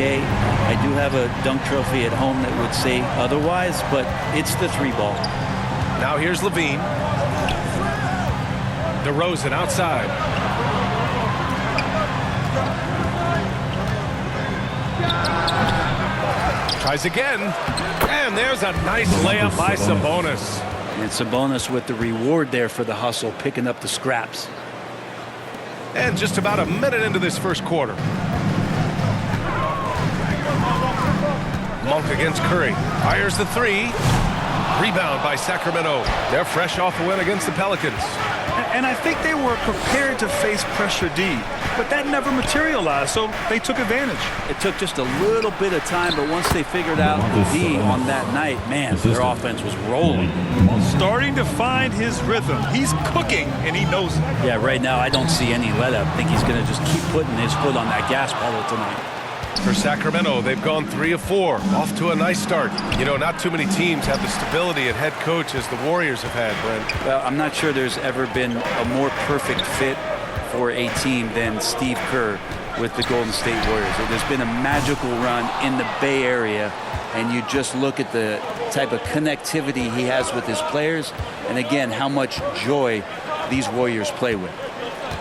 NBA. I do have a dunk trophy at home that would say otherwise, but it's the 3-ball. Now here's Levine. DeRozan outside. Tries again. And there's a nice layup by Sabonis. And Sabonis with the reward there for the hustle, picking up the scraps. And just about a minute into this first quarter. Monk against Curry. Fires the 3. Rebound by Sacramento. They're fresh off the win against the Pelicans. And I think they were prepared to face pressure D, but that never materialized, so they took advantage. It took just a little bit of time, but once they figured out the D on that night, man, their offense was rolling. Starting to find his rhythm. He's cooking, and he knows it. Yeah, right now I don't see any let up. I think he's going to just keep putting his foot on that gas pedal tonight. For Sacramento, they've gone 3 of 4. Off to a nice start. You know, not too many teams have the stability at head coach as the Warriors have had, Brent. Well, I'm not sure there's ever been a more perfect fit for a team than Steve Kerr with the Golden State Warriors. There's been a magical run in the Bay Area, and you just look at the type of connectivity he has with his players, and again, how much joy these Warriors play with.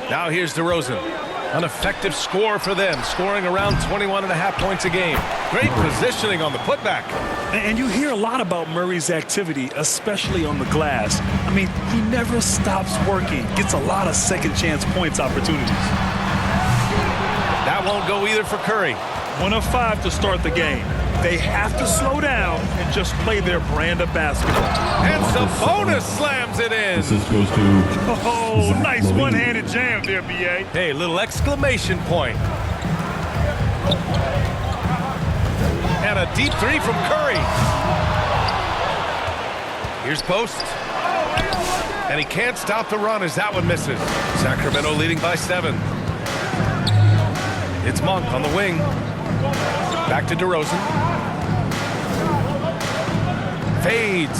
Now here's DeRozan. An effective score for them, scoring around 21.5 points a game. Great positioning on the putback. And you hear a lot about Murray's activity, especially on the glass. I mean, he never stops working, gets a lot of second chance points opportunities. That won't go either for Curry. 1 of 5 to start the game. They have to slow down and just play their brand of basketball. And Sabonis slams it in. This goes to Oh, nice one-handed jam there, B.A. Hey, little exclamation point. And a deep 3 from Curry. Here's post. And he can't stop the run as that one misses. Sacramento leading by 7. It's Monk on the wing. Back to DeRozan. Fades.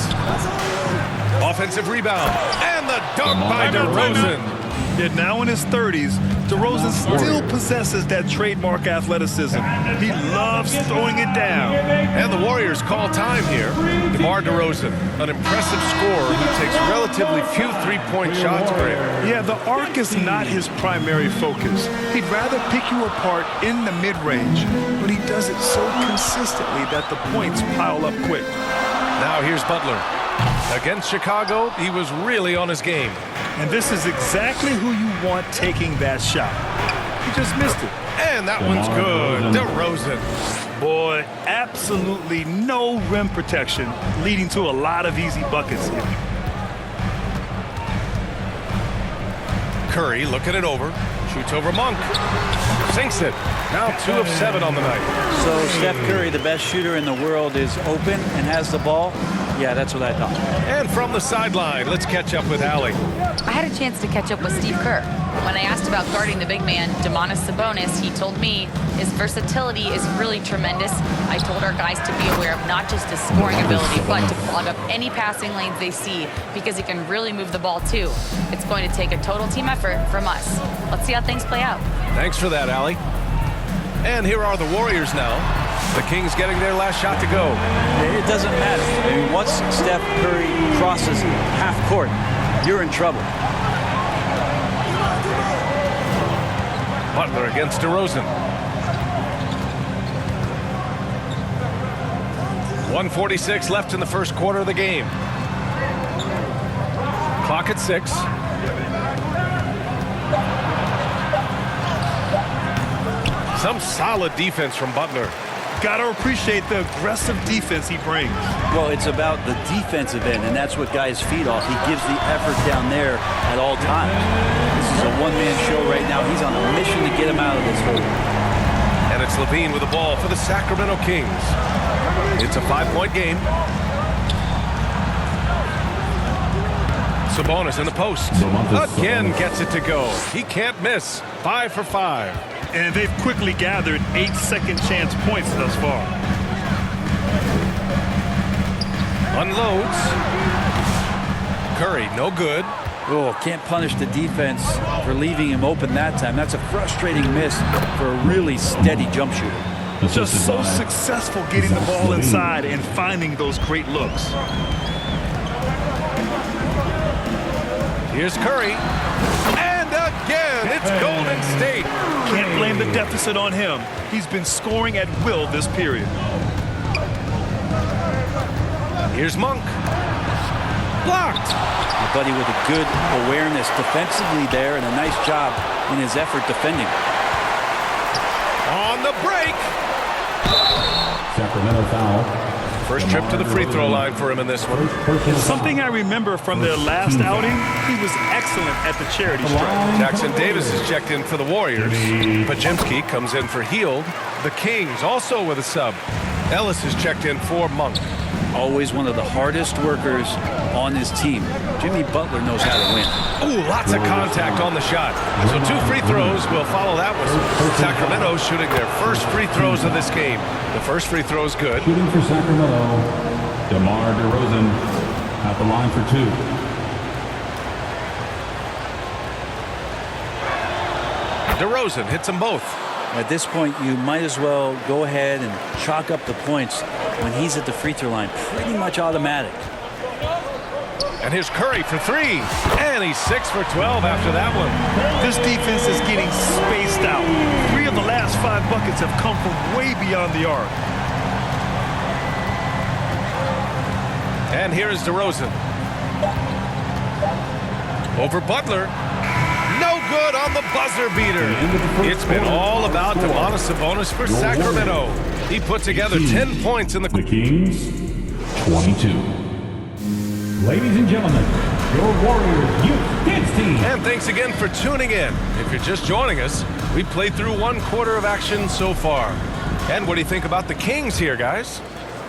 Offensive rebound. And the dunk by DeRozan. Yet now in his 30s, DeRozan still possesses that trademark athleticism. He loves throwing it down. And the Warriors call time here. DeMar DeRozan, an impressive scorer who takes relatively few three-point shots per him. Yeah, the arc is not his primary focus. He'd rather pick you apart in the mid-range, but he does it so consistently that the points pile up quick. Now here's Butler. Against Chicago, he was really on his game. And this is exactly who you want taking that shot. He just missed it. And that one's good. DeRozan. Boy, absolutely no rim protection, leading to a lot of easy buckets here. Curry looking it over. Shoots over Monk. Sinks it. Now 2 of 7 on the night. So Steph Curry, the best shooter in the world, is open and has the ball. Yeah, that's what I thought. And from the sideline, let's catch up with Allie. I had a chance to catch up with Steve Kerr. When I asked about guarding the big man, Domantas Sabonis, he told me his versatility is really tremendous. I told our guys to be aware of not just his scoring ability, but to clog up any passing lanes they see, because he can really move the ball too. It's going to take a total team effort from us. Let's see how things play out. Thanks for that, Allie. And here are the Warriors now. The Kings getting their last shot to go. It doesn't matter. I mean, once Steph Curry crosses half court, you're in trouble. Butler against DeRozan. 1:46 left in the first quarter of the game. Clock at 6. Some solid defense from Butler. Gotta appreciate the aggressive defense he brings. Well, it's about the defensive end, and that's what guys feed off. He gives the effort down there at all times. This is a one-man show right now. He's on a mission to get him out of this hole. And it's Levine with the ball for the Sacramento Kings. It's a 5-point game. Sabonis in the post. Again gets it to go. He can't miss. 5 for 5. And they've quickly gathered 8 second chance points thus far. Unloads. Curry, no good. Oh, can't punish the defense for leaving him open that time. That's a frustrating miss for a really steady jump shooter. Just so successful getting the ball inside and finding those great looks. Here's Curry. And again, it's Golden State. Can't blame the deficit on him. He's been scoring at will this period. Here's Monk. Blocked. Your buddy with a good awareness defensively there and a nice job in his effort defending. On the break. Sacramento foul. First trip to the free throw line for him in this one. Something I remember from their last outing, he was excellent at the charity stripe. Jackson Davis is checked in for the Warriors. Pajimski comes in for Hield. The Kings also with a sub. Ellis is checked in for Monk. Always one of the hardest workers on his team. Jimmy Butler knows how to win. Ooh, lots of contact on the shot. So 2 free throws will follow that one. Sacramento shooting their first free throws of this game. The first free throw is good. Shooting for Sacramento, DeMar DeRozan at the line for 2. DeRozan hits them both. At this point, you might as well go ahead and chalk up the points when he's at the free throw line. Pretty much automatic. And here's Curry for 3. And he's 6 for 12 after that one. This defense is getting spaced out. 3 of the last 5 buckets have come from way beyond the arc. And here is DeRozan. Over Butler. No good on the buzzer beater. It's been all about Domantas Sabonis for Sacramento. He put together 10 points in the Kings, 22. Ladies and gentlemen, your Warriors Youth Dance Team. And thanks again for tuning in. If you're just joining us, we played through 1 quarter of action so far. And what do you think about the Kings here, guys?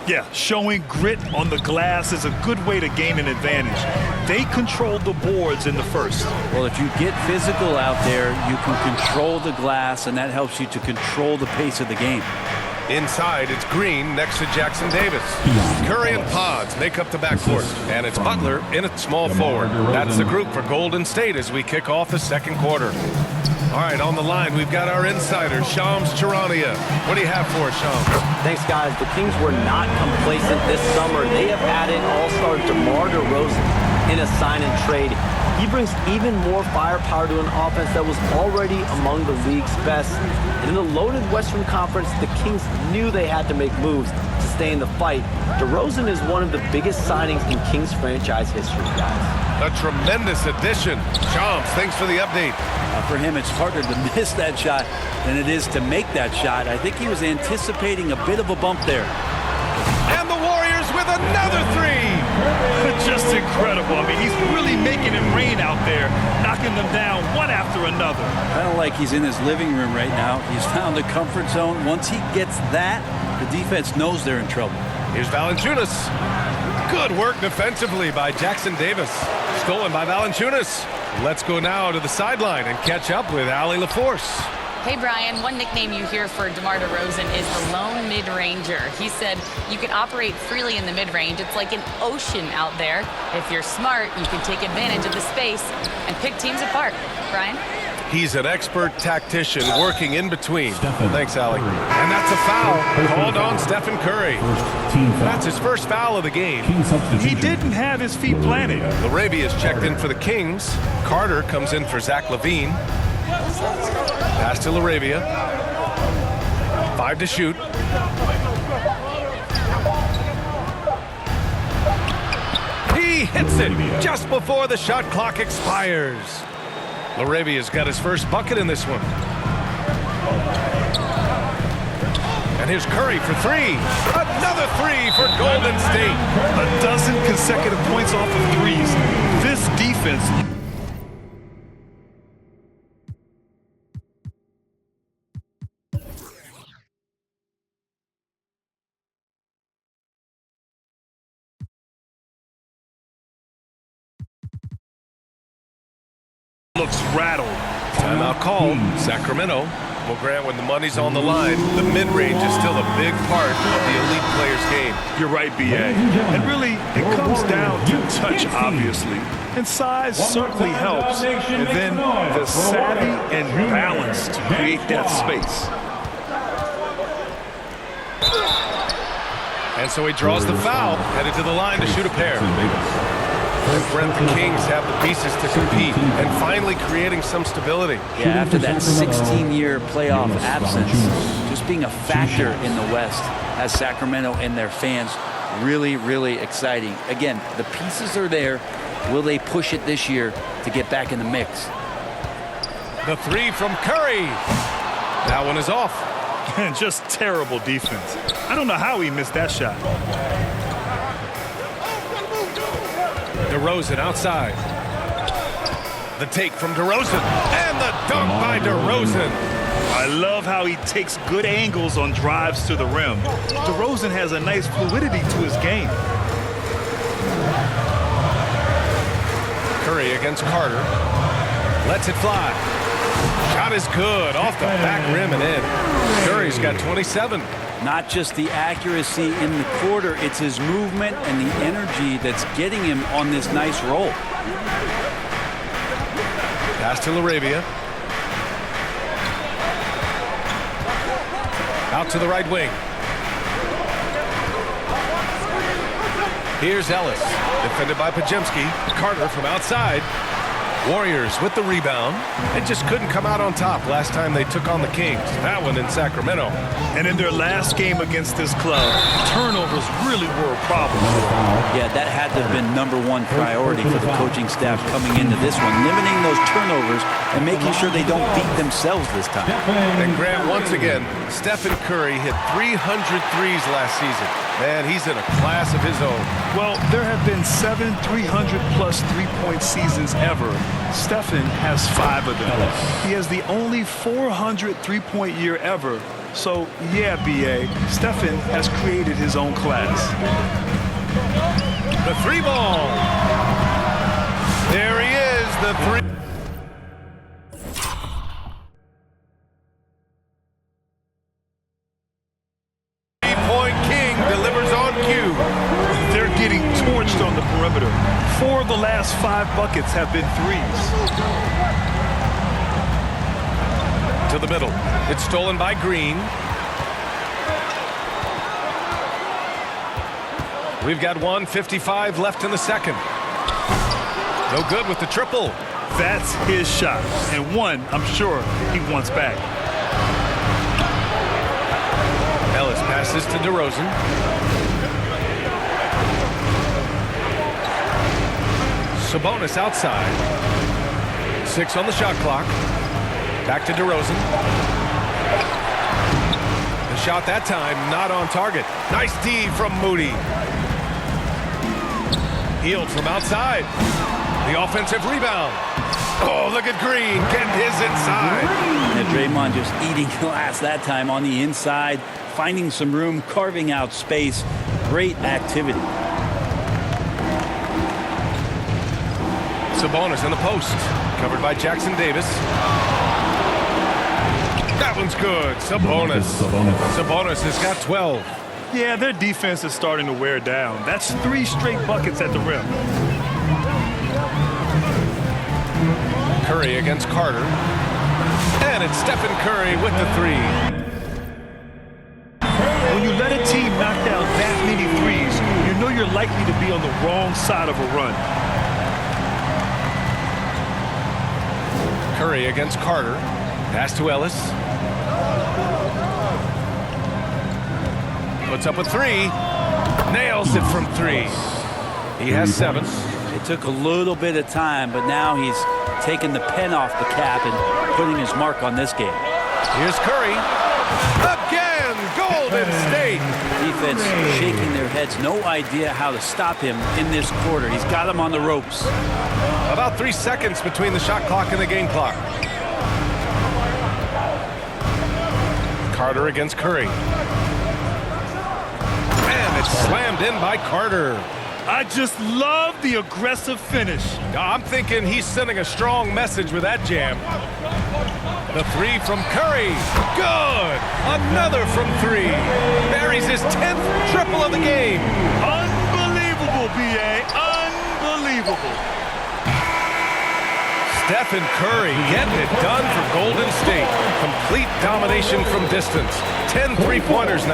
Yeah, showing grit on the glass is a good way to gain an advantage. They controlled the boards in the first. Well, if you get physical out there, you can control the glass, and that helps you to control the pace of the game. Inside, it's Green next to Jackson Davis. Curry and Pods make up the backcourt. And it's Butler in at small forward. That's the group for Golden State as we kick off the second quarter. All right, on the line, we've got our insider, Shams Charania. What do you have for us, Shams? Thanks, guys. The Kings were not complacent this summer. They have added all-star DeMar DeRozan in a sign and trade. He brings even more firepower to an offense that was already among the league's best. And in the loaded Western Conference, the Kings knew they had to make moves to stay in the fight. DeRozan is one of the biggest signings in Kings franchise history, guys. A tremendous addition. Shams, thanks for the update. For him, it's harder to miss that shot than it is to make that shot. I think he was anticipating a bit of a bump there. And the Warriors with another 3. Just incredible. I mean, he's really making it rain out there, knocking them down one after another. Kind of like he's in his living room right now. He's found the comfort zone. Once he gets that, the defense knows they're in trouble. Here's Valanciunas. Good work defensively by Jackson Davis. Stolen by Valanciunas. Let's go now to the sideline and catch up with Allie LaForce. Hey, Brian, one nickname you hear for DeMar DeRozan is the lone mid-ranger. He said you can operate freely in the mid-range. It's like an ocean out there. If you're smart, you can take advantage of the space and pick teams apart. Brian? He's an expert tactician working in between. Thanks, Allie. And that's a foul called on Stephen Curry. That's his first foul of the game. He didn't have his feet planted. LaRavia is checked in for the Kings. Carter comes in for Zach LaVine. Pass to LaRavia. 5 to shoot. He hits it just before the shot clock expires. LaRavia's got his first bucket in this one. And here's Curry for 3. Another 3 for Golden State. A dozen consecutive points off of threes. This defense looks rattled. Timeout called. Sacramento will grant when the money's on the line. The mid-range is still a big part of the elite player's game. You're right, B.A. And really, it comes down to touch, obviously. And size certainly helps. And then the savvy and balance to create that space. And so he draws the foul, headed to the line to shoot a pair. And Brent, the Kings have the pieces to compete and finally creating some stability. Yeah, after that 16-year playoff absence, just being a factor in the West has Sacramento and their fans really, really exciting. Again, the pieces are there. Will they push it this year to get back in the mix? The three from Curry. That one is off. Just terrible defense. I don't know how he missed that shot. DeRozan outside. The take from DeRozan. And the dunk by DeRozan. I love how he takes good angles on drives to the rim. DeRozan has a nice fluidity to his game. Curry against Carter. Lets it fly. Shot is good. Off the back rim and in. Curry's got 27. Not just the accuracy in the quarter, it's his movement and the energy that's getting him on this nice roll. Pass to LaRavia. Out to the right wing. Here's Ellis. Defended by Pajemski. Carter from outside. Warriors with the rebound. It just couldn't come out on top last time they took on the Kings. That one in Sacramento. And in their last game against this club, turnovers really were a problem. Yeah, that had to have been #1 priority for the coaching staff coming into this one, limiting those turnovers and making sure they don't beat themselves this time. And Grant, once again, Stephen Curry hit 300 threes last season. Man, he's in a class of his own. Well, there have been 7 300-plus three-point seasons ever. Stephen has 5 of them. He has the only 400 three-point year ever. So, yeah, B.A., Stephen has created his own class. The three ball. There he is, the three. On the perimeter. 4 of the last 5 buckets have been threes. To the middle. It's stolen by Green. We've got 1:55 left in the second. No good with the triple. That's his shot. And one, I'm sure, he wants back. Ellis passes to DeRozan. Sabonis outside. 6 on the shot clock. Back to DeRozan. The shot that time not on target. Nice D from Moody. Healed from outside. The offensive rebound. Oh, look at Green getting his inside. And Draymond just eating glass that time on the inside, finding some room, carving out space. Great activity. Sabonis in the post. Covered by Jackson Davis. That one's good. Sabonis. Sabonis has got 12. Yeah, their defense is starting to wear down. That's 3 straight buckets at the rim. Curry against Carter. And it's Stephen Curry with the three. When you let a team knock down that many threes, you know you're likely to be on the wrong side of a run. Curry against Carter. Pass to Ellis. Puts up a 3. Nails it from 3. He has 7. It took a little bit of time, but now he's taking the pen off the cap and putting his mark on this game. Here's Curry. Again, Golden State. Defense shaking their heads. No idea how to stop him in this quarter. He's got him on the ropes. About 3 seconds between the shot clock and the game clock. Carter against Curry. And it's slammed in by Carter. I just love the aggressive finish. I'm thinking he's sending a strong message with that jam. The 3 from Curry. Good. Another from 3. Buries his 10th triple of the game. Unbelievable, B.A. Unbelievable. Stephen Curry getting it done for Golden State. Complete domination from distance. 10 3-pointers now.